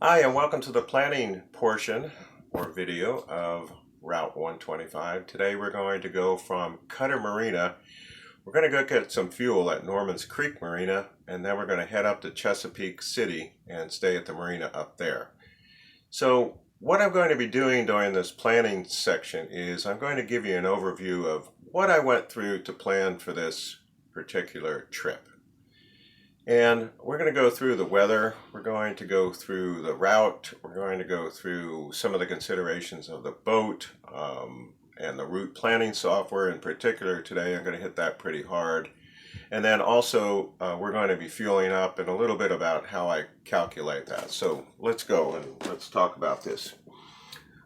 Hi, and welcome to the planning portion or video of Route 125. Today we're going to go from Cutter Marina. We're going to go get some fuel at Norman's Creek Marina, and then we're going to head up to Chesapeake City and stay at the marina up there. So what I'm going to be doing during this planning section is I'm going to give you an overview of what I went through to plan for this particular trip. And we're going to go through the weather, we're going to go through the route, we're going to go through some of the considerations of the boat and the route planning software in particular. Today I'm going to hit that pretty hard. And then also we're going to be fueling up and a little bit about how I calculate that. So let's go and let's talk about this.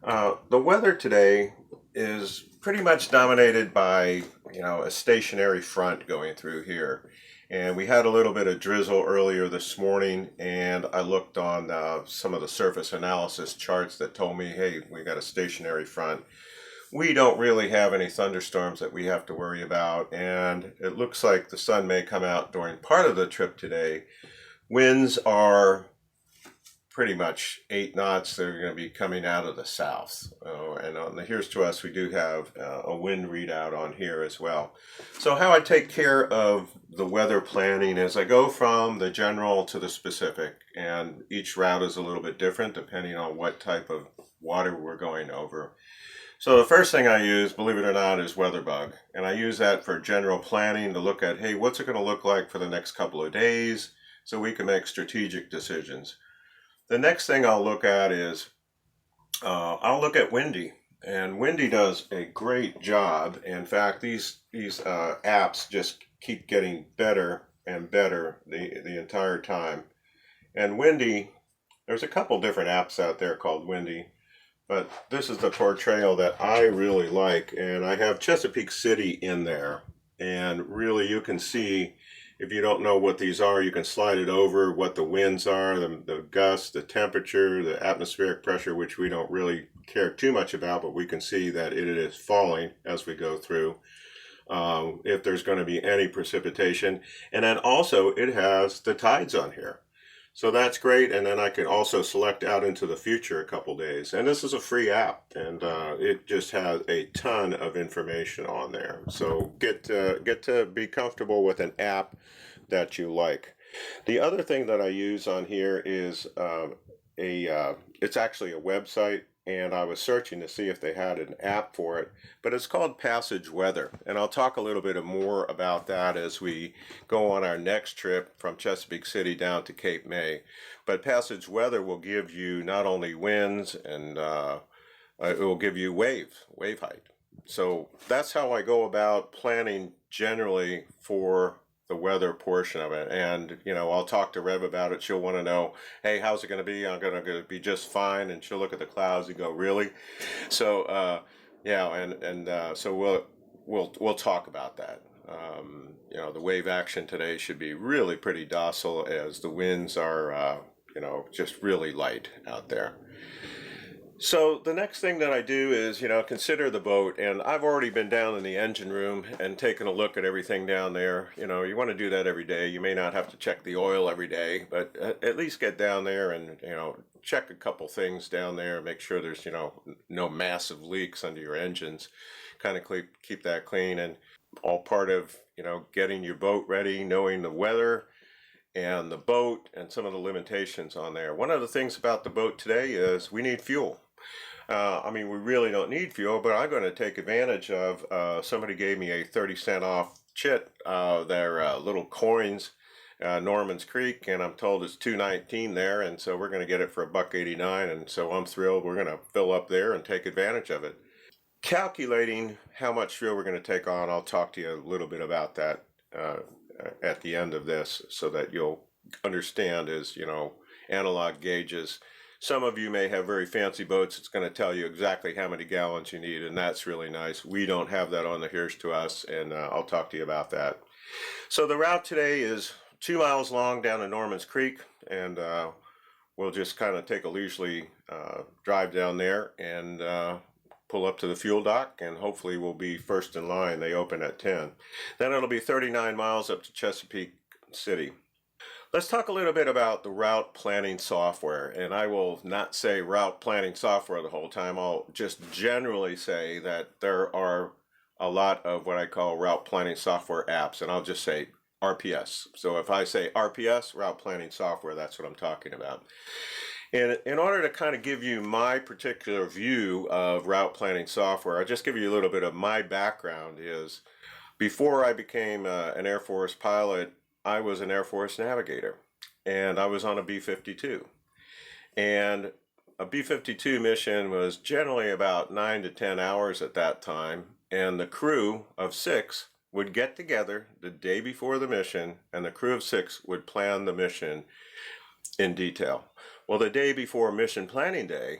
The weather today is pretty much dominated by, a stationary front going through here. And we had a little bit of drizzle earlier this morning, and I looked on some of the surface analysis charts that told me, hey, we got a stationary front. We don't really have any thunderstorms that we have to worry about, and it looks like the sun may come out during part of the trip today. Winds are pretty much 8 knots. They're going to be coming out of the south. And on the Here's to Us, we do have a wind readout on here as well. So how I take care of the weather planning is I go from the general to the specific, and each route is a little bit different depending on what type of water we're going over. So the first thing I use, believe it or not, is WeatherBug. And I use that for general planning to look at, hey, what's it going to look like for the next couple of days so we can make strategic decisions. The next thing I'll look at is I'll look at Windy, and Windy does a great job. In fact, these apps just keep getting better and better the entire time. And Windy, there's a couple different apps out there called Windy, but this is the portrayal that I really like, and I have Chesapeake City in there, and really you can see. If you don't know what these are, you can slide it over, what the winds are, the gusts, the temperature, the atmospheric pressure, which we don't really care too much about, but we can see that it is falling as we go through, if there's going to be any precipitation. And then also it has the tides on here. So that's great, and then I can also select out into the future a couple days. And this is a free app, and it just has a ton of information on there. So get to be comfortable with an app that you like. The other thing that I use on here is it's actually a website, and I was searching to see if they had an app for it, but it's called Passage Weather, and I'll talk a little bit more about that as we go on our next trip from Chesapeake City down to Cape May. But Passage Weather will give you not only winds, and it will give you wave height. So that's how I go about planning generally for the weather portion of it. And I'll talk to Rev about it. She'll want to know, hey, how's it going to be? I'm going to be just fine. And she'll look at the clouds and go, really? So so we'll talk about that. The wave action today should be really pretty docile, as the winds are just really light out there. So the next thing that I do is, consider the boat, and I've already been down in the engine room and taken a look at everything down there. You want to do that every day. You may not have to check the oil every day, but at least get down there and, check a couple things down there, make sure there's, no massive leaks under your engines, kind of keep that clean, and all part of, getting your boat ready, knowing the weather and the boat and some of the limitations on there. One of the things about the boat today is we need fuel. We really don't need fuel, but I'm going to take advantage of, somebody gave me a 30-cent off chit, their little coins, Norman's Creek, and I'm told it's $2.19 there, and so we're going to get it for $1.89, and so I'm thrilled. We're going to fill up there and take advantage of it. Calculating how much fuel we're going to take on, I'll talk to you a little bit about that at the end of this, so that you'll understand as, analog gauges. Some of you may have very fancy boats. It's going to tell you exactly how many gallons you need, and that's really nice. We don't have that on the Here's to Us, and I'll talk to you about that. So the route today is 2 miles long down to Norman's Creek, and we'll just kind of take a leisurely drive down there and pull up to the fuel dock, and hopefully we'll be first in line. They open at 10. Then it'll be 39 miles up to Chesapeake City. Let's talk a little bit about the route planning software, and I will not say route planning software the whole time. I'll just generally say that there are a lot of what I call route planning software apps, and I'll just say RPS. So if I say RPS, route planning software, that's what I'm talking about. And in order to kind of give you my particular view of route planning software, I'll just give you a little bit of my background is before I became an Air Force pilot, I was an Air Force navigator, and I was on a B-52. And a B-52 mission was generally about 9 to 10 hours at that time, and the crew of 6 would get together the day before the mission, and the crew of 6 would plan the mission in detail. Well, the day before mission planning day,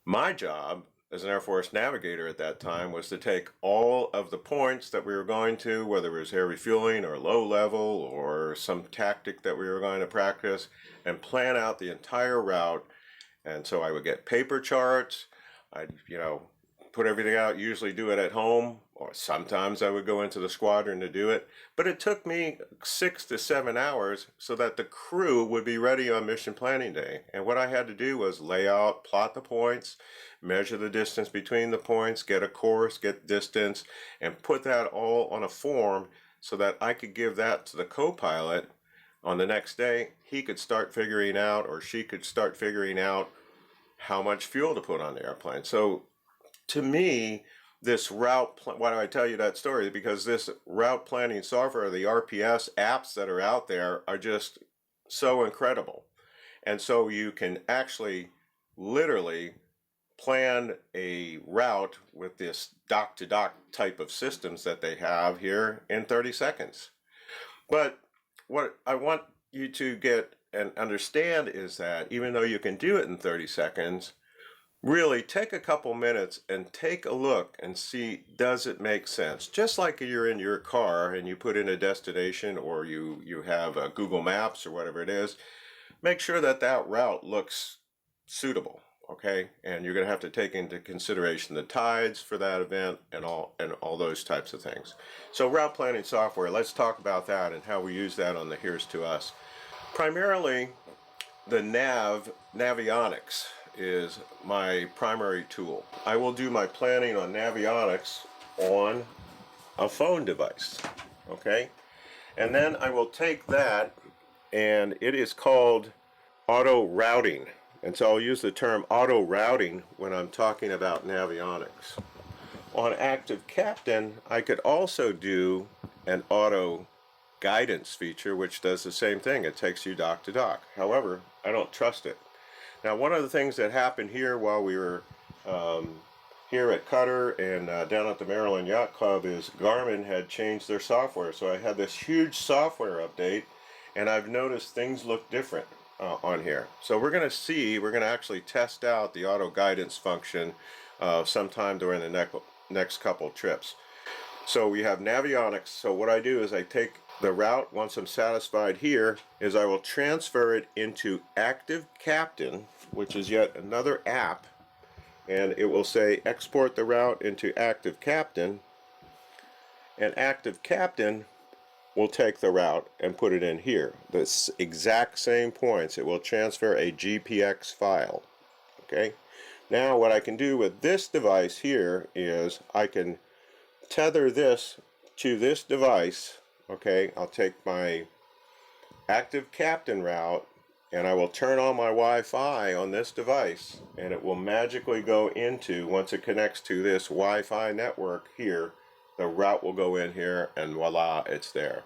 my job as an Air Force navigator at that time was to take all of the points that we were going to, whether it was air refueling or low level or some tactic that we were going to practice, and plan out the entire route. And so I would get paper charts. I'd, put everything out, usually do it at home, or sometimes I would go into the squadron to do it. But it took me 6 to 7 hours so that the crew would be ready on mission planning day. And what I had to do was lay out, plot the points, measure the distance between the points, get a course, get distance, and put that all on a form so that I could give that to the co-pilot on the next day. He could start figuring out, or she could start figuring out how much fuel to put on the airplane. So to me, this why do I tell you that story? Because this route planning software, the RPS apps that are out there are just so incredible. And so you can actually literally plan a route with this dock-to-dock type of systems that they have here in 30 seconds. But what I want you to get and understand is that even though you can do it in 30 seconds, really take a couple minutes and take a look and see, does it make sense? Just like you're in your car and you put in a destination, or you have a Google Maps or whatever it is, make sure that that route looks suitable, okay? And you're going to have to take into consideration the tides for that event and all those types of things. So route planning software, let's talk about that and how we use that on the Here's to Us. Primarily, the Navionics is my primary tool. I will do my planning on Navionics on a phone device, okay? And then I will take that, and it is called auto routing. And so I'll use the term auto routing when I'm talking about Navionics. On Active Captain, I could also do an auto guidance feature, which does the same thing. It takes you dock to dock. However, I don't trust it. Now, one of the things that happened here while we were here at Qatar and down at the Maryland Yacht Club is Garmin had changed their software. So I had this huge software update, and I've noticed things look different on here. So we're going to actually test out the auto guidance function sometime during the next couple trips. So we have Navionics. So what I do is I take the route, once I'm satisfied here, is I will transfer it into Active Captain, which is yet another app, and it will say export the route into Active Captain, and Active Captain will take the route and put it in here. The exact same points. It will transfer a GPX file. Okay. Now what I can do with this device here is I can tether this to this device. Okay, I'll take my Active Captain route and I will turn on my Wi-Fi on this device, and it will magically go into, once it connects to this Wi-Fi network here, the route will go in here and voila, it's there.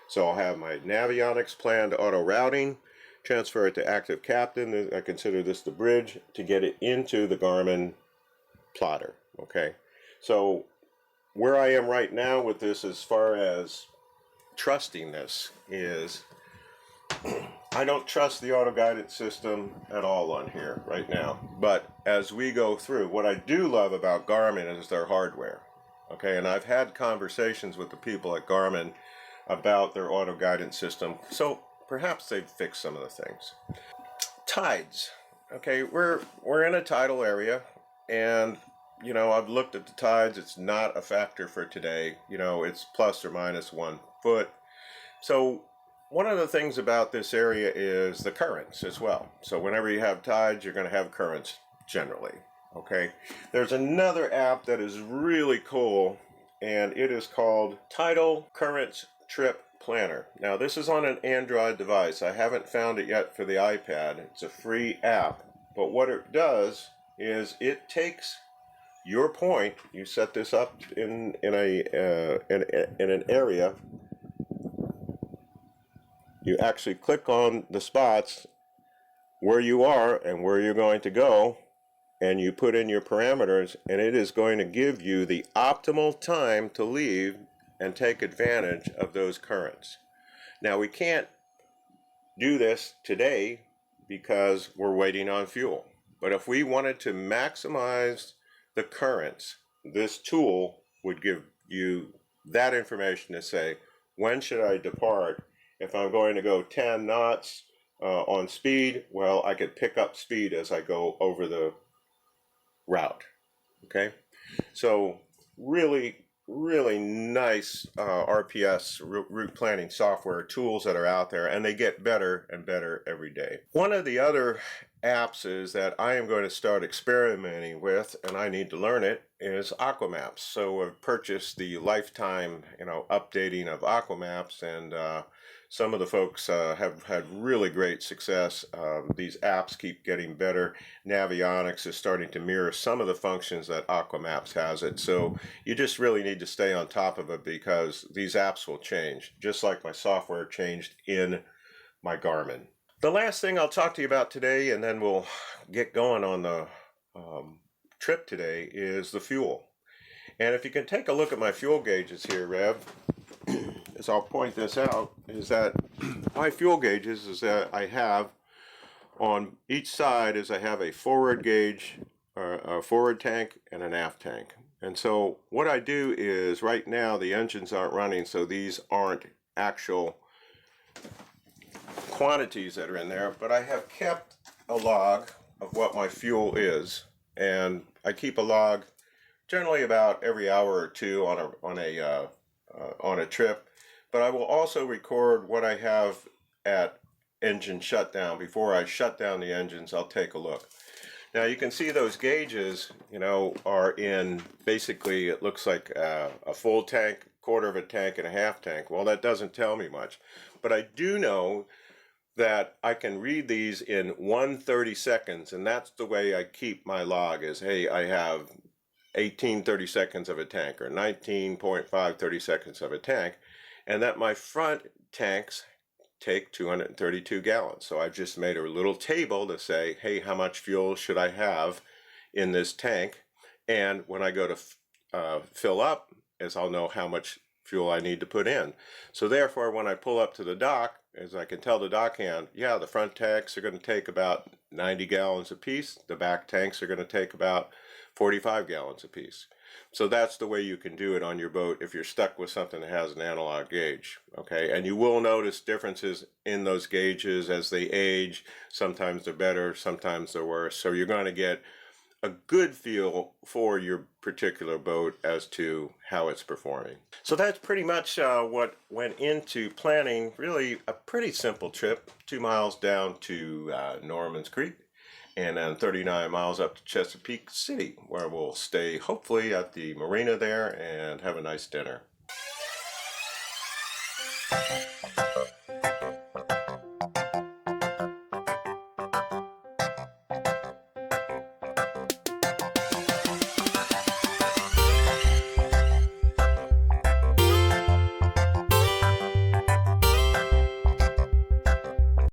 So I'll have my Navionics planned auto routing, transfer it to Active Captain. I consider this the bridge to get it into the Garmin plotter. Okay, so where I am right now with this as far as trusting this is I don't trust the auto guidance system at all on here right now. But as we go through, what I do love about Garmin is their hardware. Okay, and I've had conversations with the people at Garmin about their auto guidance system, so perhaps they've fixed some of the things. Tides. Okay, we're in a tidal area, and I've looked at the tides. It's not a factor for today. It's plus or minus 1 foot. So One of the things about this area is the currents as well. So whenever you have tides, you're going to have currents generally. Okay. There's another app that is really cool, and it is called Tidal Currents Trip Planner. Now this is on an Android device. I haven't found it yet for the iPad. It's a free app, but what it does is it takes your point. You set this up in an area. You actually click on the spots where you are and where you're going to go, and you put in your parameters, and it is going to give you the optimal time to leave and take advantage of those currents. Now we can't do this today because we're waiting on fuel, but if we wanted to maximize the currents, this tool would give you that information to say, when should I depart? If I'm going to go 10 knots on speed, well, I could pick up speed as I go over the route. Okay, so really nice RPS route planning software tools that are out there, and they get better and better every day. One of the other apps is that I am going to start experimenting with, and I need to learn it, is Aquamaps. So I've purchased the lifetime updating of Aquamaps, and some of the folks have had really great success. These apps keep getting better. Navionics is starting to mirror some of the functions that Aquamaps has it. So you just really need to stay on top of it, because these apps will change, just like my software changed in my Garmin. The last thing I'll talk to you about today, and then we'll get going on the trip today, is the fuel. And if you can take a look at my fuel gauges here, Rev, as I'll point this out, is that my fuel gauges is that I have on each side is I have a forward gauge, a forward tank, and an aft tank. And so what I do is, right now the engines aren't running, so these aren't actual quantities that are in there, but I have kept a log of what my fuel is, and I keep a log generally about every hour or two on a trip. But I will also record what I have at engine shutdown. Before I shut down the engines, I'll take a look. Now you can see those gauges, are in, basically it looks like a full tank, quarter of a tank, and a half tank. Well, that doesn't tell me much, but I do know that I can read these in 1/30 seconds, and that's the way I keep my log, is, hey, I have 18/30 seconds of a tank, or 19.5 30 seconds of a tank, and that my front tanks take 232 gallons. So I've just made a little table to say, hey, how much fuel should I have in this tank? And when I go to fill up, as I'll know how much fuel I need to put in. So therefore, when I pull up to the dock, as I can tell the dock hand, yeah, the front tanks are going to take about 90 gallons apiece. The back tanks are going to take about 45 gallons apiece. So that's the way you can do it on your boat if you're stuck with something that has an analog gauge. Okay, and you will notice differences in those gauges as they age. Sometimes they're better, sometimes they're worse. So you're going to get a good feel for your particular boat as to how it's performing. So that's pretty much what went into planning really a pretty simple trip, 2 miles down to Norman's Creek, and then 39 miles up to Chesapeake City, where we'll stay hopefully at the marina there and have a nice dinner.